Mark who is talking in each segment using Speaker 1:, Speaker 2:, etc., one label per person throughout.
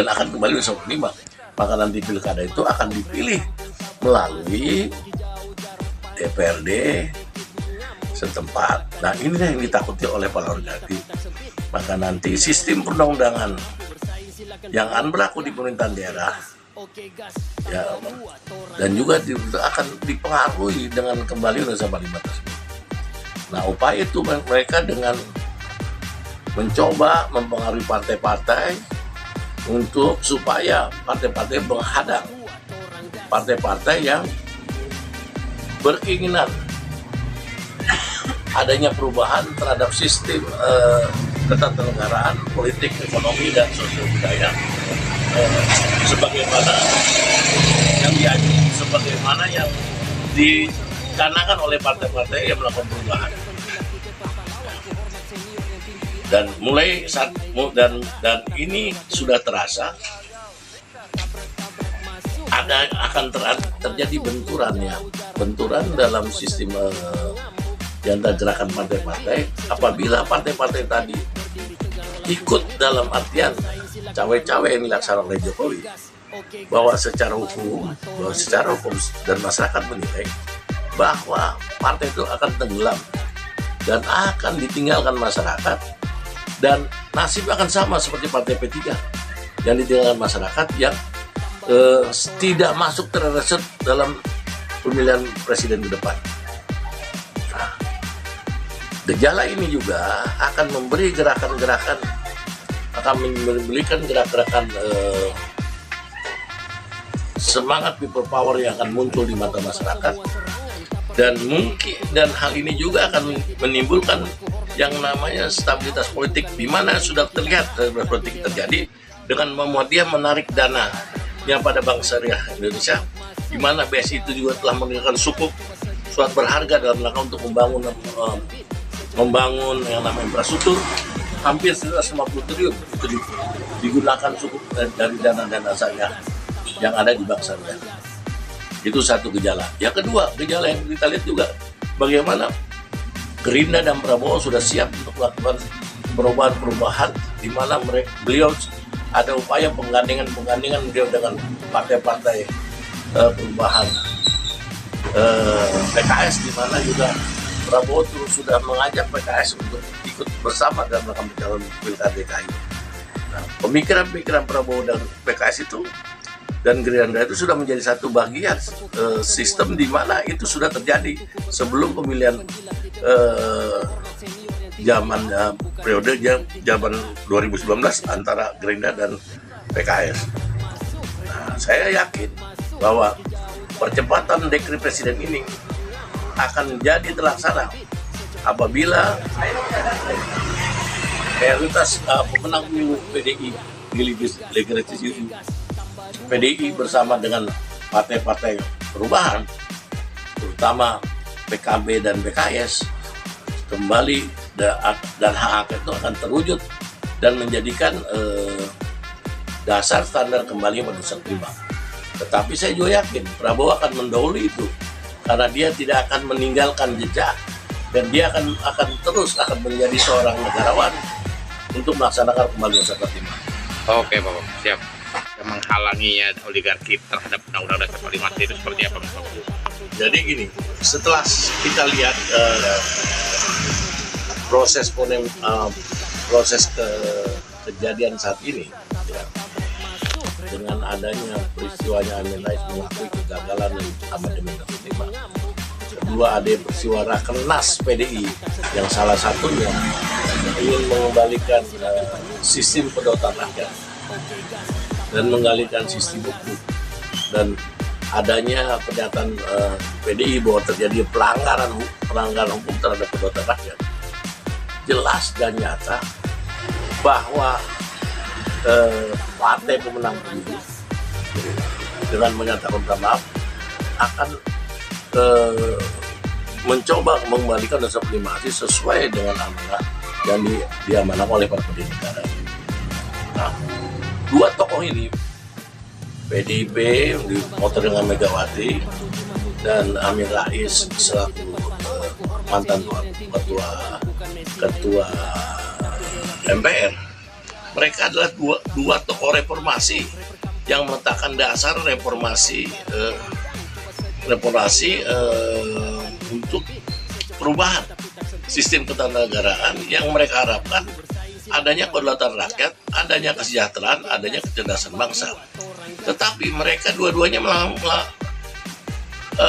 Speaker 1: dan akan kembali besok 5. Maka nanti pilkada itu akan dipilih melalui DPRD setempat. Nah, inilah yang ditakuti oleh para oligarki. Maka nanti sistem perundang-undangan yang akan berlaku di pemerintahan daerah ya, dan juga akan dipengaruhi dengan kembali Undang-Undang 45 tersebut. Nah, upaya itu mereka dengan mencoba mempengaruhi partai-partai untuk supaya partai-partai menghadang partai-partai yang berkeinginan adanya perubahan terhadap sistem ketatanegaraan, politik, ekonomi, dan sosial budaya sebagaimana yang dicanangkan oleh partai-partai yang melakukan perubahan. Dan mulai saat dan ini sudah terasa akan terjadi benturan dalam sistem yang gerakan partai-partai apabila partai-partai tadi ikut dalam artian cawe-cawe yang dilaksanakan oleh Jokowi, bahwa secara hukum dan masyarakat menilai bahwa partai itu akan tenggelam dan akan ditinggalkan masyarakat, dan nasib akan sama seperti partai P3 yang ditinggalkan masyarakat yang tidak masuk terreset dalam pemilihan presiden ke depan. Nah, gejala ini juga akan memberi gerakan-gerakan, akan memberikan gerakan-gerakan semangat people power yang akan muncul di mata masyarakat, dan hal ini juga akan menimbulkan yang namanya stabilitas politik, di mana sudah terlihat stabilitas politik terjadi dengan membuat dia menarik dana yang pada Bank Syariah Indonesia, di mana BSI itu juga telah meninggalkan sukuk surat berharga dalam rangka untuk membangun yang namanya infrastruktur hampir 150 triliun itu digunakan sukuk dari dana-dana syariah yang ada di Bank Syariah. Itu satu gejala. Yang kedua, gejala yang kita lihat juga bagaimana Gerindra dan Prabowo sudah siap untuk melakukan perubahan-perubahan, di mana beliau ada upaya penggandingan beliau dengan partai-partai perubahan PKS, di mana juga Prabowo sudah mengajak PKS untuk ikut bersama dalam rangka calon pilkada DKI. Nah, pemikiran-pemikiran Prabowo dan PKS itu dan Gerindra itu sudah menjadi satu bagian sistem di mana itu sudah terjadi sebelum pemilihan periode zaman 2019 antara Gerindra dan PKS. Nah, saya yakin bahwa percepatan dekret presiden ini akan jadi terlaksana apabila mayoritas pemenang pemilu PDI di legislatif PDI bersama dengan partai-partai perubahan, terutama PKB dan PKS, kembali dan hak angket itu akan terwujud dan menjadikan dasar standar kembali pada 5. Tetapi saya juga yakin Prabowo akan mendahului itu karena dia tidak akan meninggalkan jejak dan dia akan terus menjadi seorang negarawan untuk melaksanakan kembali pada 5.
Speaker 2: Oke, Bapak, siap. Menghalanginya oligarki terhadap undang-undang dasar 45 itu seperti apa, Bapak?
Speaker 1: Jadi gini, setelah kita lihat proses kejadian saat ini, ya, dengan adanya peristiwanya Amin Rais mengakui kegagalan dan amandemen terima. Kedua, ada peristiwa Rakernas PDI yang salah satunya ingin mengembalikan sistem kedaulatan rakyat dan menggalikan sistem hukum, dan adanya pernyataan PDI bahwa terjadi pelanggaran hukum terhadap kedaulatan rakyat, jelas dan nyata bahwa partai pemenang pemilu dengan menyatakan maaf akan mencoba mengembalikan dasar primasi sesuai dengan amanah yang diamanahkan oleh para pendiri negara. Nah, dua tokoh ini, PDIP dimotor dengan Megawati dan Amin Rais selaku mantan ketua MPR, mereka adalah dua tokoh reformasi yang meletakkan dasar reformasi untuk perubahan sistem ketatanegaraan yang mereka harapkan adanya kedaulatan rakyat, adanya kesejahteraan, adanya kecerdasan bangsa. Tetapi mereka dua-duanya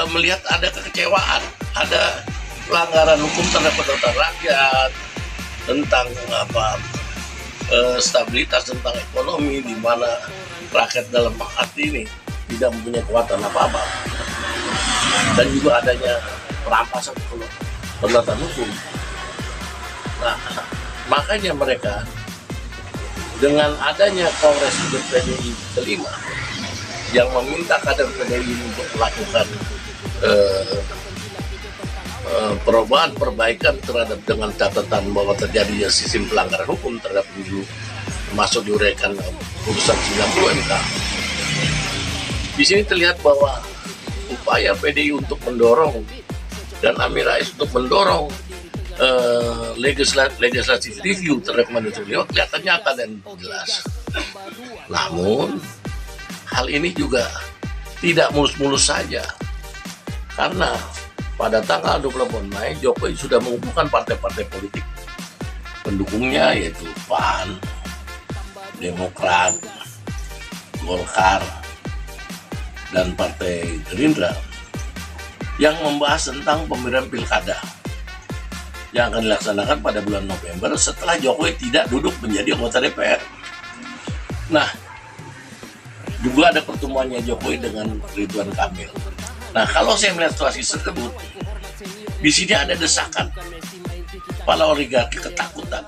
Speaker 1: melihat ada kekecewaan, ada pelanggaran hukum terhadap kedaulatan rakyat, tentang stabilitas, tentang ekonomi, di mana rakyat dalam arti ini tidak mempunyai kekuatan apa-apa, dan juga adanya perampasan kedaulatan hukum. Nah, makanya mereka dengan adanya Kongres PDI kelima yang meminta kader PDI untuk melakukan perubahan perbaikan terhadap, dengan catatan bahwa terjadinya sistem pelanggaran hukum terhadap pemilu, termasuk diuraikan putusan 90 MK. Di sini terlihat bahwa upaya PDI untuk mendorong dan Amin Rais untuk mendorong legislative review terhadap mandat beliau kelihatannya akan dan jelas. Namun hal ini juga tidak mulus-mulus saja, karena pada tanggal 28 Mei Jokowi sudah mengumpulkan partai-partai politik pendukungnya, yaitu PAN, Demokrat, Golkar, dan Partai Gerindra, yang membahas tentang pemilihan pilkada yang akan dilaksanakan pada bulan November setelah Jokowi tidak duduk menjadi anggota DPR. Nah, juga ada pertemuannya Jokowi dengan Ridwan Kamil. Nah, kalau saya melihat situasi tersebut, di sini ada desakan para oligarki, ketakutan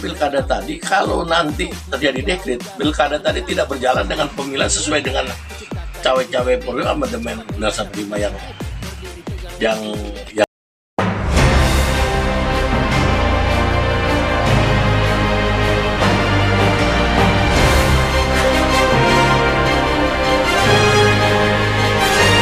Speaker 1: pilkada tadi, kalau nanti terjadi dekret, pilkada tadi tidak berjalan dengan pemilihan sesuai dengan cawe-cawe amandemen 95 yang